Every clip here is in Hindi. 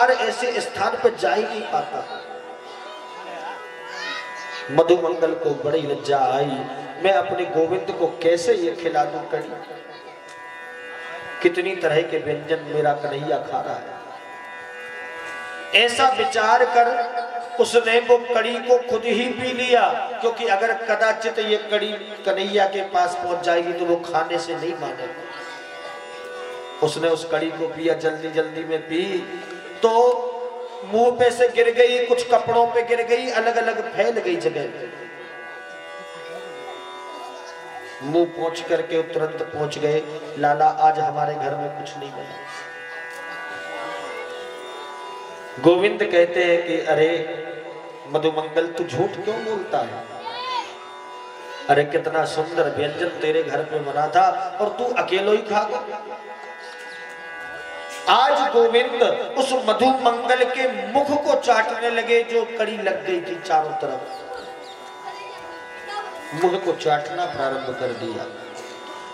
बार ऐसे स्थान पर जा ही नहीं पाता। मधुमंगल को बड़ी लज्जा आई, मैं अपने गोविंद को कैसे ये खिला दूं कड़ी, कितनी तरह के व्यंजन मेरा कन्हैया खा रहा है। ऐसा विचार कर उसने वो कड़ी को खुद ही पी लिया, क्योंकि अगर कदाचित ये कड़ी कन्हैया के पास पहुंच जाएगी तो वो खाने से नहीं मानेगा। उसने उस कड़ी को पिया, जल्दी जल्दी में पी तो मुंह पे से गिर गई, कुछ कपड़ों पे गिर गई, अलग अलग फैल गई जगह। मुंह पहुंच करके तुरंत पहुंच गए, लाला आज हमारे घर में कुछ नहीं बना। गोविंद कहते हैं कि अरे मधुमंगल तू झूठ क्यों बोलता है, अरे कितना सुंदर व्यंजन तेरे घर में बना था और तू अकेलो ही खा गया। आज गोविंद उस मधुमंगल के मुख को चाटने लगे जो कड़ी लग गई थी चारों तरफ, मुंह को चाटना प्रारंभ कर दिया।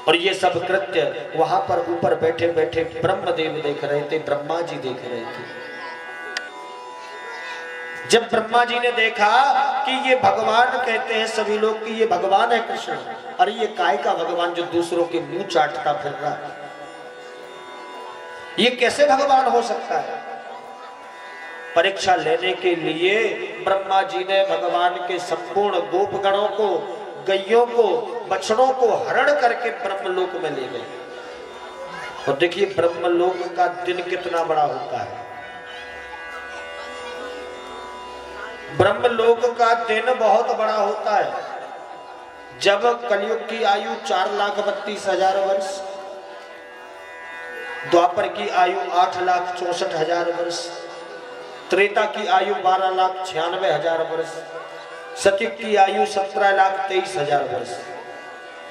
और ये सब कृत्य वहां पर ऊपर बैठे बैठे ब्रह्मदेव देख रहे थे, ब्रह्मा जी देख रहे थे। जब ब्रह्मा जी ने देखा कि ये भगवान, कहते हैं सभी लोग कि ये भगवान है कृष्ण, अरे ये काय का भगवान जो दूसरों के मुंह चाटता फिर रहा है, ये कैसे भगवान हो सकता है। परीक्षा लेने के लिए ब्रह्मा जी ने भगवान के संपूर्ण गोपगणों को, गैयों को, बछड़ों को हरण करके ब्रह्मलोक में ले गए। और देखिए ब्रह्मलोक का दिन कितना बड़ा होता है। ब्रह्मलोक का दिन बहुत बड़ा होता है। जब कलयुग की आयु 4,32,000 वर्ष, द्वापर की आयु 8,64,000 वर्ष, त्रेता की आयु 12,96,000 वर्ष, सतयुग की आयु 17,23,000 वर्ष।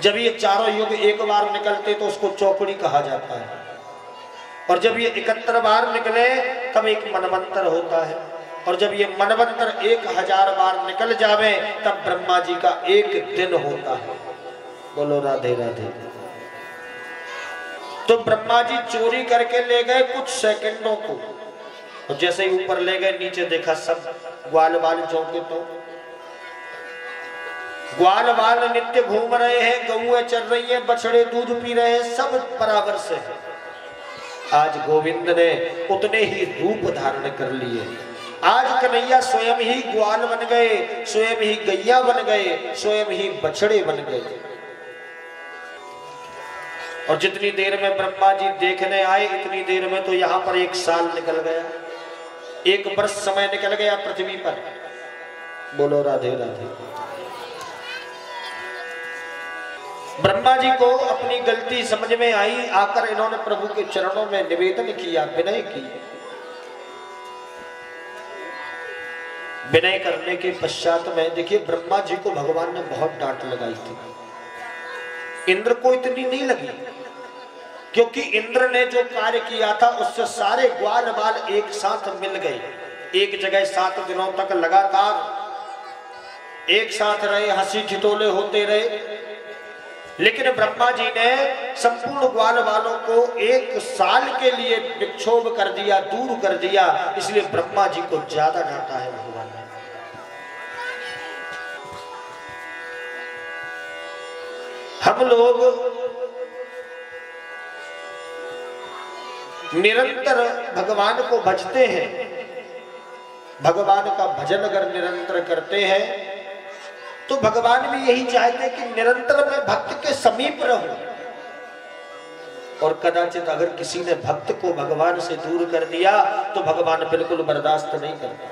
जब ये चारों युग एक बार निकलते तो उसको चौकड़ी कहा जाता है, और जब ये 71 बार निकले तब एक मनवंतर होता है, और जब ये मनवंतर 1000 बार निकल जावे तब ब्रह्मा जी का एक दिन होता है। बोलो राधे राधे। तो ब्रह्मा जी चोरी करके ले गए कुछ सेकंडों को, और जैसे ही ऊपर ले गए नीचे देखा सब ग्वाल बाल चौके, तो ग्वाल बाल नित्य घूम रहे हैं, गौएं चल रही हैं, बछड़े दूध पी रहे हैं, सब बराबर से है। आज गोविंद ने उतने ही रूप धारण कर लिए। आज कन्हैया स्वयं ही ग्वाल बन गए, स्वयं ही गैया बन गए, स्वयं ही बछड़े बन गए। और जितनी देर में ब्रह्मा जी देखने आए, इतनी देर में तो यहाँ पर 1 साल निकल गया, 1 वर्ष समय निकल गया पृथ्वी पर। बोलो राधे राधे। ब्रह्मा जी को अपनी गलती समझ में आई, आकर इन्होंने प्रभु के चरणों में निवेदन किया, विनय किया। विनय करने के पश्चात में देखिए ब्रह्मा जी को भगवान ने बहुत डांट लगाई थी। इंद्र को इतनी नहीं लगी, क्योंकि इंद्र ने जो कार्य किया था उससे सारे ग्वाल बाल एक साथ मिल गए, एक जगह 7 दिनों तक लगातार एक साथ रहे, हंसी ठिठोले होते रहे। लेकिन ब्रह्मा जी ने संपूर्ण ग्वाल बालों को 1 साल के लिए विक्षोभ कर दिया, दूर कर दिया, इसलिए ब्रह्मा जी को ज्यादा डांटा है भगवान ने। हम लोग निरंतर भगवान को भजते हैं, भगवान का भजन अगर निरंतर करते हैं तो भगवान भी यही चाहते हैं कि निरंतर मैं भक्त के समीप रहूं। और कदाचित अगर किसी ने भक्त को भगवान से दूर कर दिया तो भगवान बिल्कुल बर्दाश्त नहीं करता,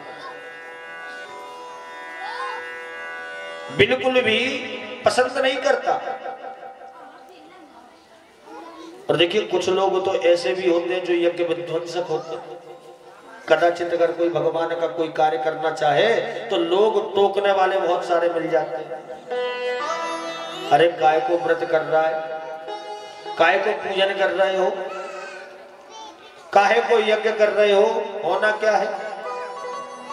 बिल्कुल भी पसंद नहीं करता। और देखिए कुछ लोग तो ऐसे भी होते हैं जो यज्ञ विध्वंसक होते हैं। कदाचित अगर कोई भगवान का कोई कार्य करना चाहे तो लोग टोकने वाले बहुत सारे मिल जाते हैं। अरे काय को व्रत कर रहा है, काय को पूजन कर रहे हो, काहे को यज्ञ कर रहे हो, होना क्या है।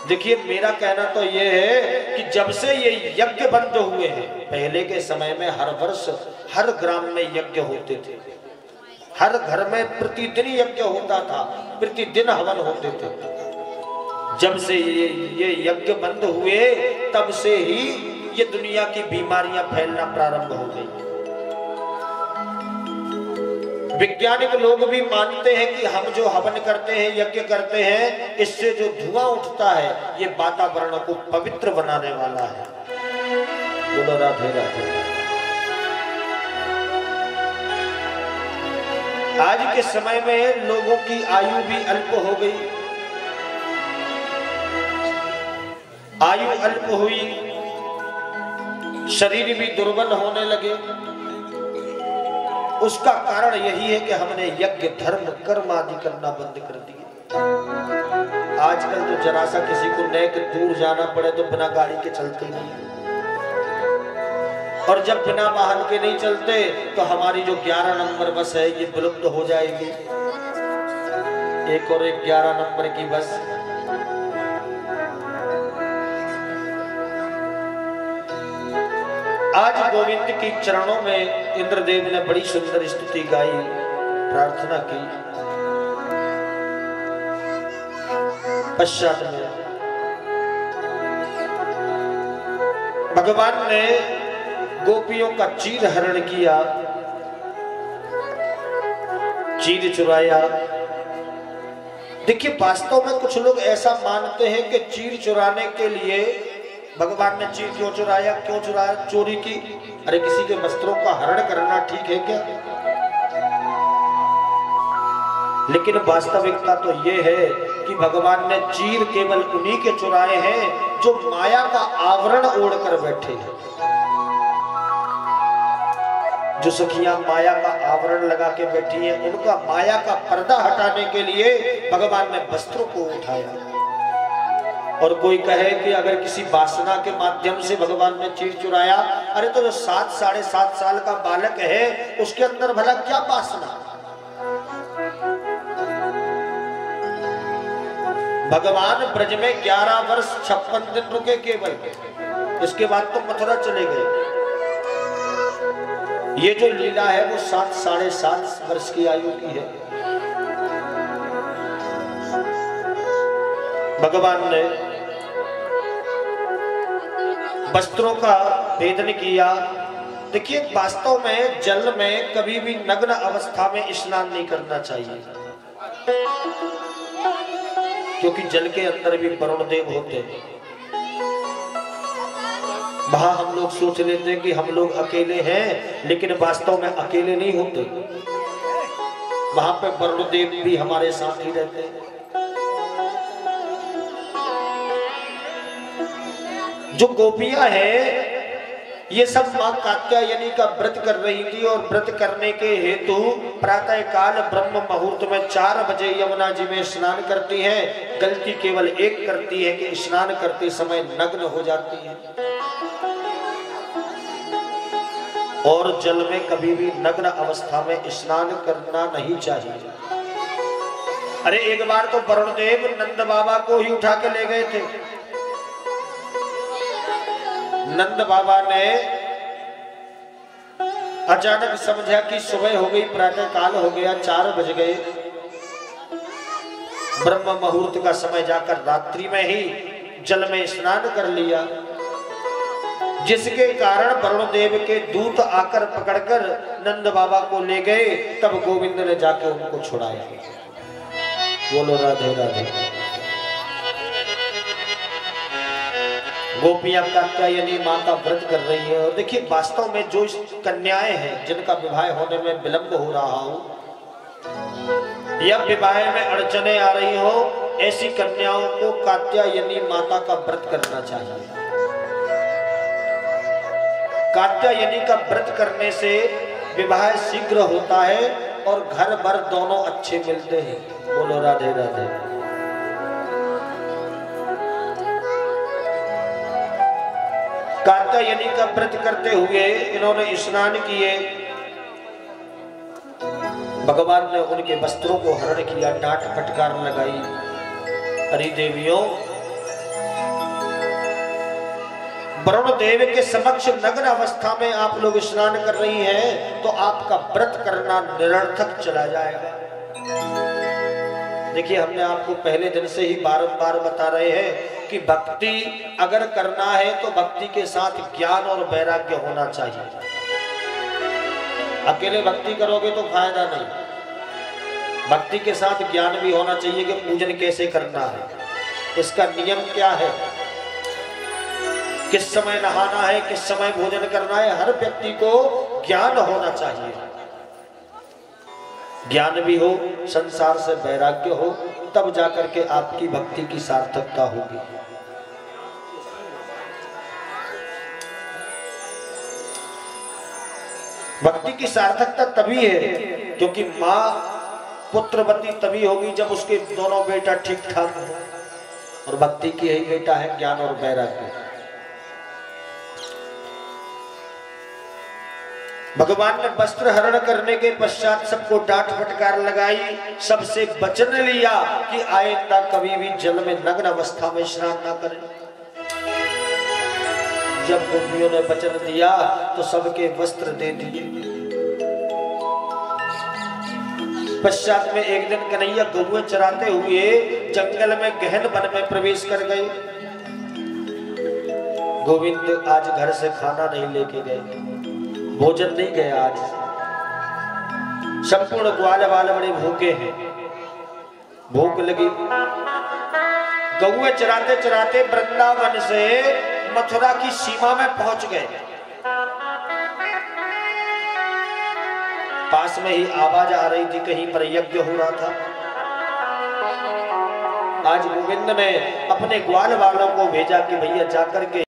देखिए मेरा कहना तो ये है कि जब से ये यज्ञ बंद हुए हैं, पहले के समय में हर वर्ष हर ग्राम में यज्ञ होते थे, हर घर में प्रतिदिन यज्ञ होता था, प्रतिदिन हवन होते थे। जब से ये यज्ञ बंद हुए तब से ही ये दुनिया की बीमारियां फैलना प्रारंभ हो गई। वैज्ञानिक लोग भी मानते हैं कि हम जो हवन करते हैं, यज्ञ करते हैं, इससे जो धुआं उठता है ये वातावरण को पवित्र बनाने वाला है। बोलो राधे राधे। आज के समय में लोगों की आयु भी अल्प हो गई। आयु अल्प हुई, शरीर भी दुर्बल होने लगे। उसका कारण यही है कि हमने यज्ञ धर्म कर्म आदि करना बंद कर दिए। आजकल तो जरा सा किसी को नेक दूर जाना पड़े तो बिना गाड़ी के चलते नहीं, और जब बिना वाहन के नहीं चलते तो हमारी जो 11 नंबर बस है ये विलुप्त हो जाएगी। एक और एक 11 नंबर की बस। आज गोविंद के चरणों में इंद्रदेव ने बड़ी सुंदर स्तुति गाई, प्रार्थना की। पश्चात में भगवान ने गोपियों का चीर हरण किया, चीर चुराया। देखिए, वास्तव में कुछ लोग ऐसा मानते हैं कि चीर चुराने के लिए भगवान ने चीर क्यों चुराया, क्यों चुराया, चोरी की। अरे किसी के वस्त्रों का हरण करना ठीक है क्या? लेकिन वास्तविकता तो ये है कि भगवान ने चीर केवल उन्हीं के चुराए हैं जो माया का आवरण ओढ़कर बैठे हैं। जो सखियां माया का आवरण लगा के बैठी हैं, उनका माया का पर्दा हटाने के लिए भगवान ने वस्त्रों को उठाया। और कोई कहे कि अगर किसी वासना के माध्यम से भगवान ने चीर चुराया, अरे तो जो 7 साढ़े 7 साल का बालक है उसके अंदर भला क्या वासना? भगवान ब्रज में 11 वर्ष 56 दिन रुके केवल, इसके बाद तो मथुरा चले गए। ये जो लीला है वो 7 साढ़े 7 वर्ष की आयु की है। भगवान ने वस्त्रों का भेदन किया। देखिए, वास्तव में जल में कभी भी नग्न अवस्था में स्नान नहीं करना चाहिए, क्योंकि जल के अंदर भी वरुण देव होते हैं। वहां हम लोग सोच लेते हैं कि हम लोग अकेले हैं, लेकिन वास्तव में अकेले नहीं होते। वहां पे वरुण देव भी हमारे साथ ही रहते हैं। जो गोपियां हैं ये सब मां कात्यायनी का व्रत कर रही थी, और व्रत करने के हेतु प्रातः काल ब्रह्म मुहूर्त में 4 बजे यमुना जी में स्नान करती हैं। गलती केवल एक करती है कि स्नान करते समय नग्न हो जाती है, और जल में कभी भी नग्न अवस्था में स्नान करना नहीं चाहिए। अरे एक बार तो वरुण देव नंद बाबा को ही उठा के ले गए थे। नंद बाबा ने अचानक समझा कि सुबह हो गई, प्रातः काल हो गया, 4 बज गए, ब्रह्म मुहूर्त का समय, जाकर रात्रि में ही जल में स्नान कर लिया, जिसके कारण वरुण देव के दूत आकर पकड़कर नंद बाबा को ले गए। तब गोविंद ने जाके उनको छुड़ाया। बोलो राधे राधे। गोपियां कात्यायनी मां का व्रत कर रही है। और देखिए, वास्तव में जो कन्याएं हैं जिनका विवाह होने में विलंब हो रहा हो या विवाह में अड़चने आ रही हो, ऐसी कन्याओं को कात्यायनी माता का व्रत करना चाहिए। कात्यायनी का व्रत करने से विवाह शीघ्र होता है और घर भर दोनों अच्छे मिलते हैं। बोलो राधे राधे। कात्यायनी का व्रत करते हुए इन्होंने स्नान किए। भगवान ने उनके वस्त्रों को हरण किया, डांट फटकार लगाई। हरि देवियों, वरुण देव के समक्ष नग्न अवस्था में आप लोग स्नान कर रही हैं तो आपका व्रत करना निरर्थक चला जाएगा। देखिए, हमने आपको पहले दिन से ही बारंबार बता रहे हैं कि भक्ति अगर करना है तो भक्ति के साथ ज्ञान और वैराग्य होना चाहिए। अकेले भक्ति करोगे तो फायदा नहीं, भक्ति के साथ ज्ञान भी होना चाहिए कि पूजन कैसे करना है, इसका नियम क्या है, किस समय नहाना है, किस समय भोजन करना है। हर व्यक्ति को ज्ञान होना चाहिए। ज्ञान भी हो, संसार से वैराग्य हो, तब जाकर के आपकी भक्ति की सार्थकता होगी। भक्ति की सार्थकता तभी है क्योंकि मां पुत्रवती तभी होगी जब उसके दोनों बेटा ठीक ठाक हो, और भक्ति की यही बेटा है ज्ञान और वैराग्य। भगवान ने वस्त्र हरण करने के पश्चात सबको डांट फटकार लगाई, सबसे वचन लिया कि आइंदा कभी भी जल में नग्न अवस्था में स्नान ना करें। जब गोपियों ने वचन दिया तो सबके वस्त्र दे दिए। पश्चात में एक दिन कन्हैया गौएं चराते हुए जंगल में गहन वन में प्रवेश कर गए। गोविंद आज घर से खाना नहीं लेके गए, भोजन नहीं गया। आज संपूर्ण ग्वाल वाले बड़े भूखे हैं, भूख लगी। गौएं चराते चराते वृंदावन से मथुरा की सीमा में पहुंच गए। पास में ही आवाज आ रही थी, कहीं पर यज्ञ हो रहा था। आज गोविंद ने अपने ग्वाल वालों को भेजा कि भैया जाकर के